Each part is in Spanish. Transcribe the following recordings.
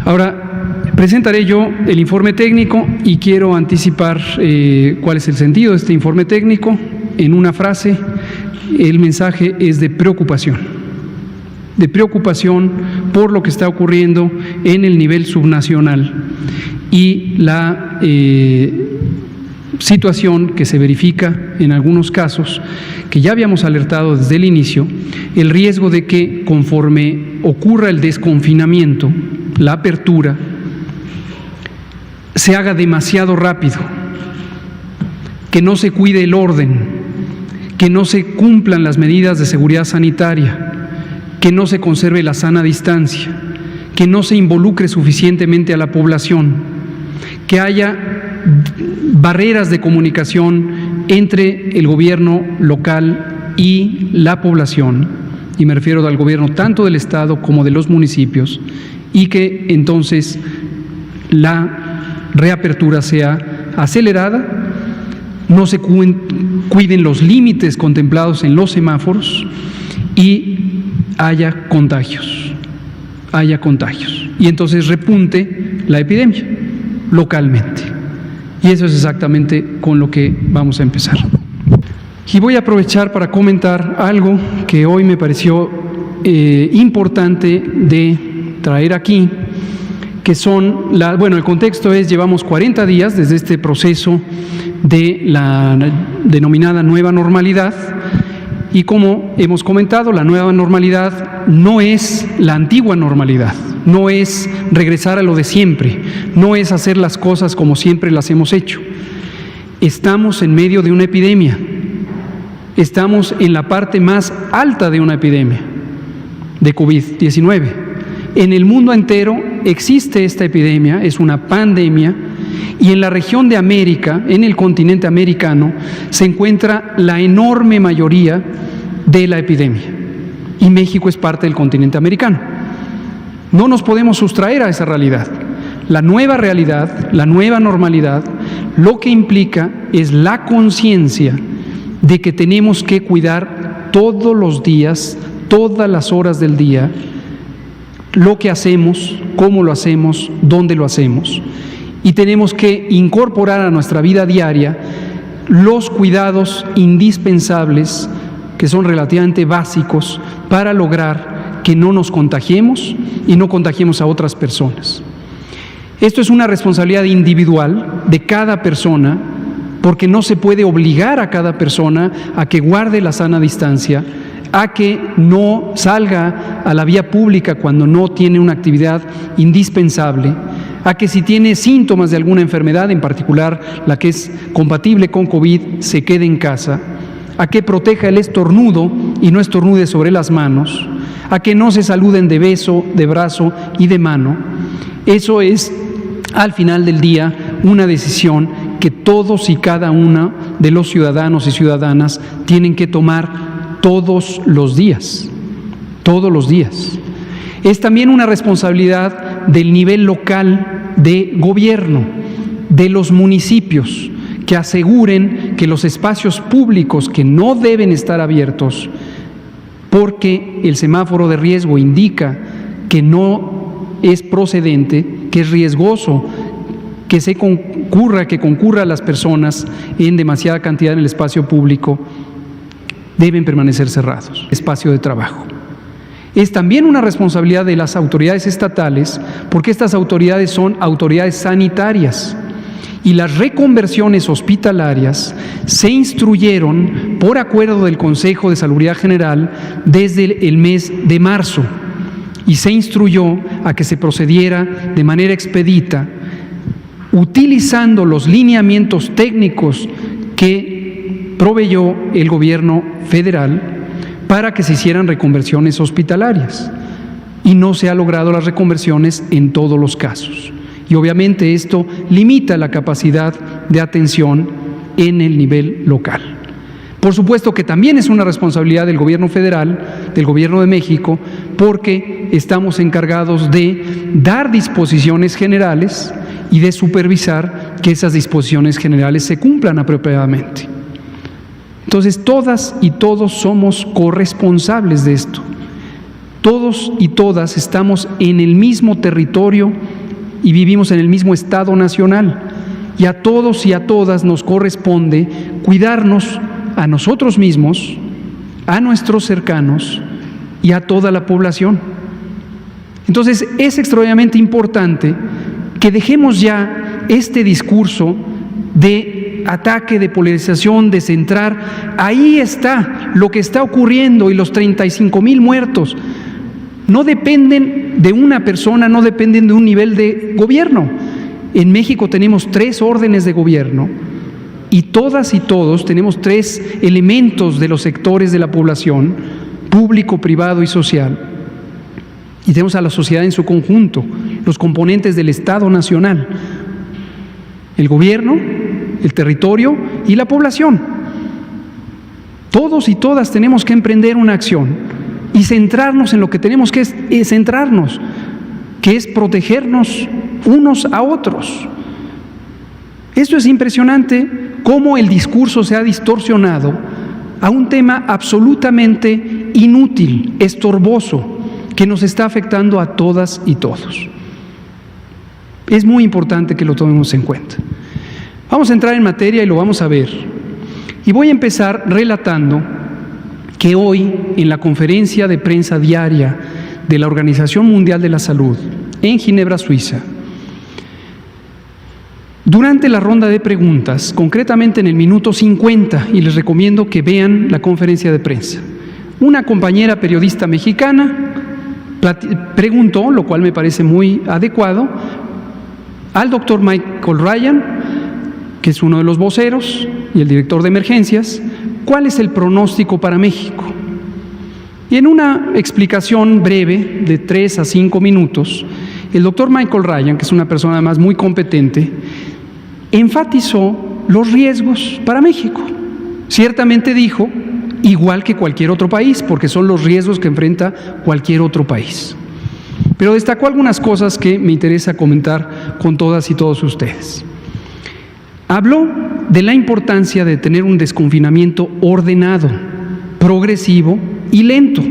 Ahora, presentaré yo el informe técnico y quiero anticipar cuál es el sentido de este informe técnico. En una frase, el mensaje es de preocupación por lo que está ocurriendo en el nivel subnacional y la situación que se verifica en algunos casos, que ya habíamos alertado desde el inicio, el riesgo de que conforme ocurra el desconfinamiento, la apertura, se haga demasiado rápido, que no se cuide el orden, que no se cumplan las medidas de seguridad sanitaria, que no se conserve la sana distancia, que no se involucre suficientemente a la población, que haya barreras de comunicación entre el gobierno local y la población, y me refiero al gobierno tanto del Estado como de los municipios, y que entonces la reapertura sea acelerada, no se cuiden los límites contemplados en los semáforos y haya contagios. Y entonces repunte la epidemia localmente. Y eso es exactamente con lo que vamos a empezar. Y voy a aprovechar para comentar algo que hoy me pareció importante de traer aquí, que son, el contexto es, llevamos 40 días desde este proceso de la denominada nueva normalidad, y como hemos comentado, la nueva normalidad no es la antigua normalidad, no es regresar a lo de siempre, no es hacer las cosas como siempre las hemos hecho. Estamos en medio de una epidemia, estamos en la parte más alta de una epidemia de COVID-19. En el mundo entero existe esta epidemia, es una pandemia, y en la región de América, en el continente americano, se encuentra la enorme mayoría de la epidemia. Y México es parte del continente americano. No nos podemos sustraer a esa realidad. La nueva realidad, la nueva normalidad, lo que implica es la conciencia de que tenemos que cuidar todos los días, todas las horas del día, lo que hacemos, cómo lo hacemos, dónde lo hacemos. Y tenemos que incorporar a nuestra vida diaria los cuidados indispensables, que son relativamente básicos, para lograr que no nos contagiemos y no contagiemos a otras personas. Esto es una responsabilidad individual de cada persona, porque no se puede obligar a cada persona a que guarde la sana distancia, a que no salga a la vía pública cuando no tiene una actividad indispensable, a que si tiene síntomas de alguna enfermedad, en particular la que es compatible con COVID, se quede en casa, a que proteja el estornudo y no estornude sobre las manos, a que no se saluden de beso, de brazo y de mano. Eso es, al final del día, una decisión que todos y cada uno de los ciudadanos y ciudadanas tienen que tomar todos los días. Es también una responsabilidad del nivel local de gobierno, de los municipios, que aseguren que los espacios públicos que no deben estar abiertos, porque el semáforo de riesgo indica que no es procedente, que es riesgoso que concurra a las personas en demasiada cantidad en el espacio público, deben permanecer cerrados. Espacio de trabajo. Es también una responsabilidad de las autoridades estatales, porque estas autoridades son autoridades sanitarias, y las reconversiones hospitalarias se instruyeron por acuerdo del Consejo de Salubridad General desde el mes de marzo, y se instruyó a que se procediera de manera expedita, utilizando los lineamientos técnicos que proveyó el gobierno federal para que se hicieran reconversiones hospitalarias, y no se han logrado las reconversiones en todos los casos. Y obviamente esto limita la capacidad de atención en el nivel local. Por supuesto que también es una responsabilidad del gobierno federal, del gobierno de México, porque estamos encargados de dar disposiciones generales y de supervisar que esas disposiciones generales se cumplan apropiadamente. Entonces, todas y todos somos corresponsables de esto. Todos y todas estamos en el mismo territorio y vivimos en el mismo Estado nacional. Y a todos y a todas nos corresponde cuidarnos a nosotros mismos, a nuestros cercanos y a toda la población. Entonces, es extraordinariamente importante que dejemos ya este discurso de ataque, de polarización, de centrar. Ahí está lo que está ocurriendo, y los 35,000 muertos no dependen de una persona, no dependen de un nivel de gobierno. En México tenemos 3 órdenes de gobierno y todas y todos tenemos 3 elementos de los sectores de la población, público, privado y social. Y tenemos a la sociedad en su conjunto, los componentes del Estado nacional, el gobierno, el territorio y la población. Todos y todas tenemos que emprender una acción y centrarnos en lo que tenemos que centrarnos, que es protegernos unos a otros. Esto es impresionante, cómo el discurso se ha distorsionado a un tema absolutamente inútil, estorboso, que nos está afectando a todas y todos. Es muy importante que lo tomemos en cuenta. Vamos a entrar en materia y lo vamos a ver. Y voy a empezar relatando que hoy, en la conferencia de prensa diaria de la Organización Mundial de la Salud en Ginebra, Suiza, durante la ronda de preguntas, concretamente en el minuto 50, y les recomiendo que vean la conferencia de prensa, una compañera periodista mexicana preguntó, lo cual me parece muy adecuado, al doctor Michael Ryan, que es uno de los voceros y el director de emergencias, ¿cuál es el pronóstico para México? Y en una explicación breve de 3 a 5 minutos, el doctor Michael Ryan, que es una persona además muy competente, enfatizó los riesgos para México. Ciertamente dijo, igual que cualquier otro país, porque son los riesgos que enfrenta cualquier otro país. Pero destacó algunas cosas que me interesa comentar con todas y todos ustedes. Habló de la importancia de tener un desconfinamiento ordenado, progresivo y lento,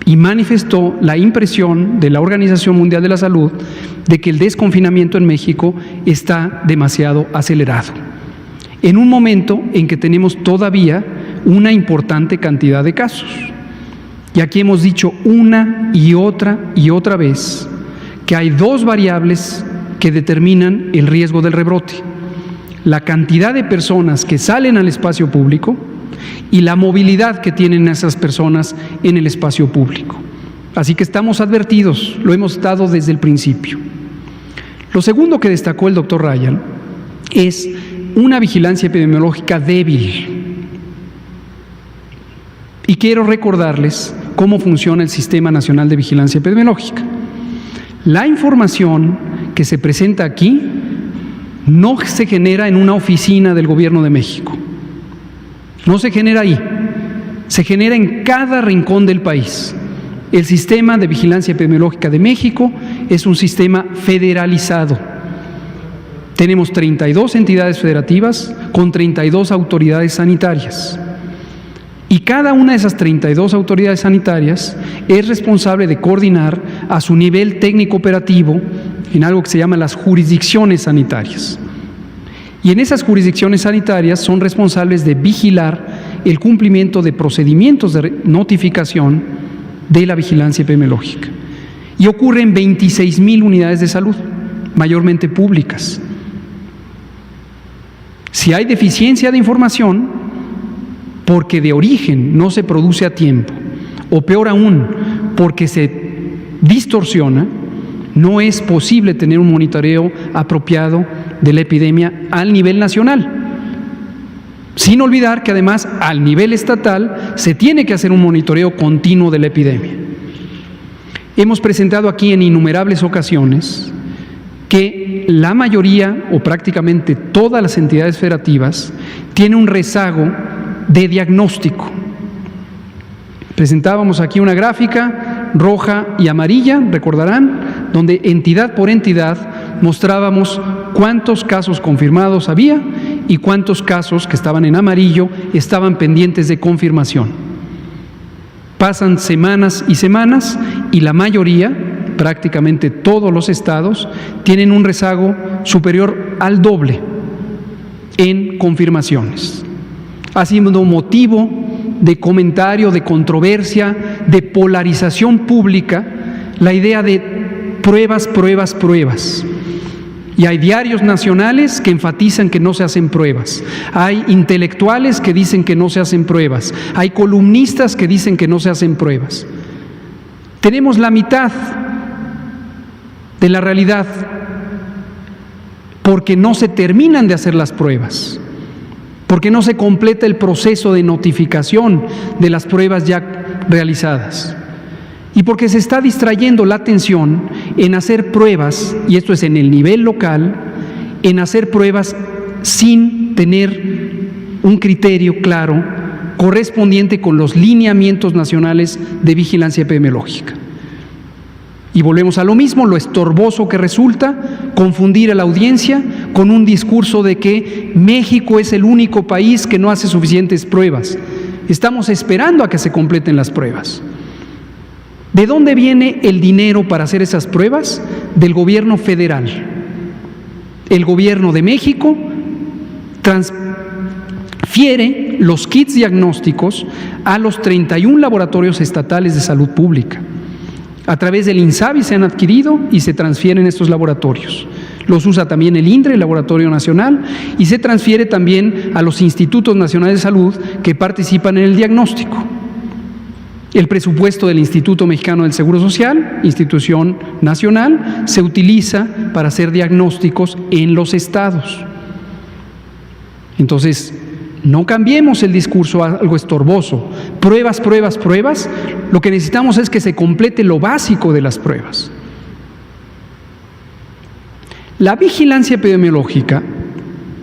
y manifestó la impresión de la Organización Mundial de la Salud de que el desconfinamiento en México está demasiado acelerado, en un momento en que tenemos todavía una importante cantidad de casos. Y aquí hemos dicho una y otra vez que hay 2 variables que determinan el riesgo del rebrote: la cantidad de personas que salen al espacio público y la movilidad que tienen esas personas en el espacio público. Así que estamos advertidos, lo hemos estado desde el principio. Lo segundo que destacó el doctor Ryan es una vigilancia epidemiológica débil. Y quiero recordarles cómo funciona el Sistema Nacional de Vigilancia Epidemiológica. La información que se presenta aquí no se genera en una oficina del Gobierno de México. No se genera ahí. Se genera en cada rincón del país. El Sistema de Vigilancia Epidemiológica de México es un sistema federalizado. Tenemos 32 entidades federativas con 32 autoridades sanitarias. Y cada una de esas 32 autoridades sanitarias es responsable de coordinar a su nivel técnico operativo en algo que se llama las jurisdicciones sanitarias. Y en esas jurisdicciones sanitarias son responsables de vigilar el cumplimiento de procedimientos de notificación de la vigilancia epidemiológica. Y ocurre en 26,000 unidades de salud, mayormente públicas. Si hay deficiencia de información, porque de origen no se produce a tiempo, o peor aún, porque se distorsiona, no es posible tener un monitoreo apropiado de la epidemia al nivel nacional. Sin olvidar que además al nivel estatal se tiene que hacer un monitoreo continuo de la epidemia. Hemos presentado aquí en innumerables ocasiones que la mayoría o prácticamente todas las entidades federativas tienen un rezago de diagnóstico. Presentábamos aquí una gráfica roja y amarilla, recordarán, donde entidad por entidad mostrábamos cuántos casos confirmados había y cuántos casos que estaban en amarillo estaban pendientes de confirmación. Pasan semanas y semanas y la mayoría, prácticamente todos los estados, tienen un rezago superior al doble en confirmaciones. Ha sido motivo de comentario, de controversia, de polarización pública, la idea de pruebas, pruebas, pruebas. Y hay diarios nacionales que enfatizan que no se hacen pruebas. Hay intelectuales que dicen que no se hacen pruebas. Hay columnistas que dicen que no se hacen pruebas. Tenemos la mitad de la realidad porque no se terminan de hacer las pruebas, porque no se completa el proceso de notificación de las pruebas ya realizadas. Y porque se está distrayendo la atención en hacer pruebas, y esto es en el nivel local, en hacer pruebas sin tener un criterio claro, correspondiente con los lineamientos nacionales de vigilancia epidemiológica. Y volvemos a lo mismo, lo estorboso que resulta confundir a la audiencia con un discurso de que México es el único país que no hace suficientes pruebas. Estamos esperando a que se completen las pruebas. ¿De dónde viene el dinero para hacer esas pruebas? Del gobierno federal. El gobierno de México transfiere los kits diagnósticos a los 31 laboratorios estatales de salud pública. A través del INSABI se han adquirido y se transfieren estos laboratorios. Los usa también el INDRE, el Laboratorio Nacional, y se transfiere también a los institutos nacionales de salud que participan en el diagnóstico. El presupuesto del Instituto Mexicano del Seguro Social, institución nacional, se utiliza para hacer diagnósticos en los estados. Entonces, no cambiemos el discurso a algo estorboso. Pruebas, pruebas, pruebas. Lo que necesitamos es que se complete lo básico de las pruebas. La vigilancia epidemiológica,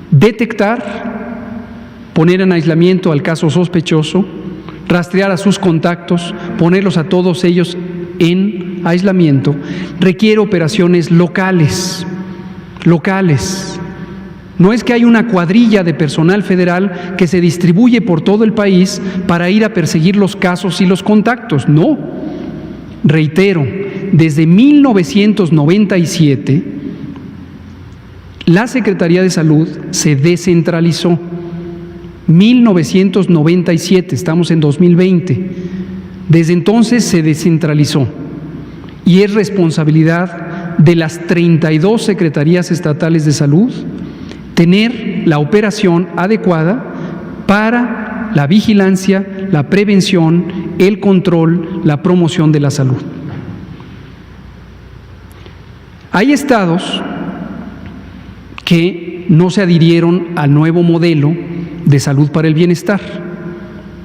detectar, poner en aislamiento al caso sospechoso, rastrear a sus contactos, ponerlos a todos ellos en aislamiento, requiere operaciones locales. No es que hay una cuadrilla de personal federal que se distribuye por todo el país para ir a perseguir los casos y los contactos, no. Reitero, desde 1997, la Secretaría de Salud se descentralizó. 1997, estamos en 2020. Desde entonces se descentralizó y es responsabilidad de las 32 secretarías estatales de salud tener la operación adecuada para la vigilancia, la prevención, el control, la promoción de la salud. Hay estados que no se adhirieron al nuevo modelo de salud para el bienestar,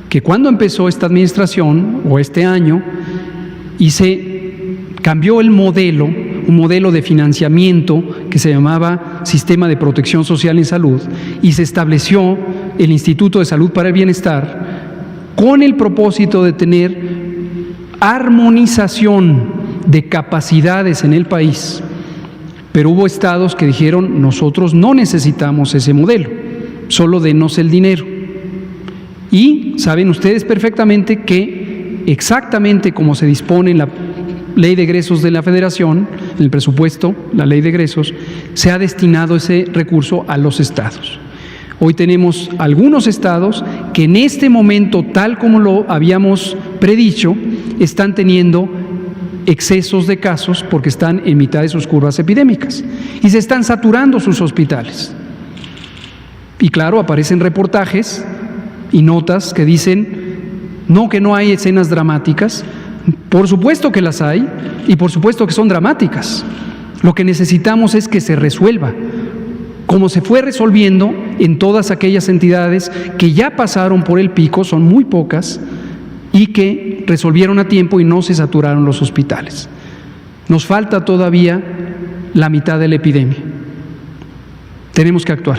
que cuando empezó esta administración o este año y se cambió el modelo, un modelo de financiamiento que se llamaba Sistema de Protección Social en Salud, y se estableció el Instituto de Salud para el Bienestar con el propósito de tener armonización de capacidades en el país. Pero hubo estados que dijeron: nosotros no necesitamos ese modelo, solo denos el dinero. Y saben ustedes perfectamente que exactamente como se dispone en la ley de egresos de la Federación, en el presupuesto, la ley de egresos, se ha destinado ese recurso a los estados. Hoy tenemos algunos estados que en este momento, tal como lo habíamos predicho, están teniendo excesos de casos porque están en mitad de sus curvas epidémicas y se están saturando sus hospitales. Y claro, aparecen reportajes y notas que dicen que no hay escenas dramáticas. Por supuesto que las hay y por supuesto que son dramáticas. Lo que necesitamos es que se resuelva, como se fue resolviendo en todas aquellas entidades que ya pasaron por el pico, son muy pocas, y que resolvieron a tiempo y no se saturaron los hospitales. Nos falta todavía la mitad de la epidemia. Tenemos que actuar.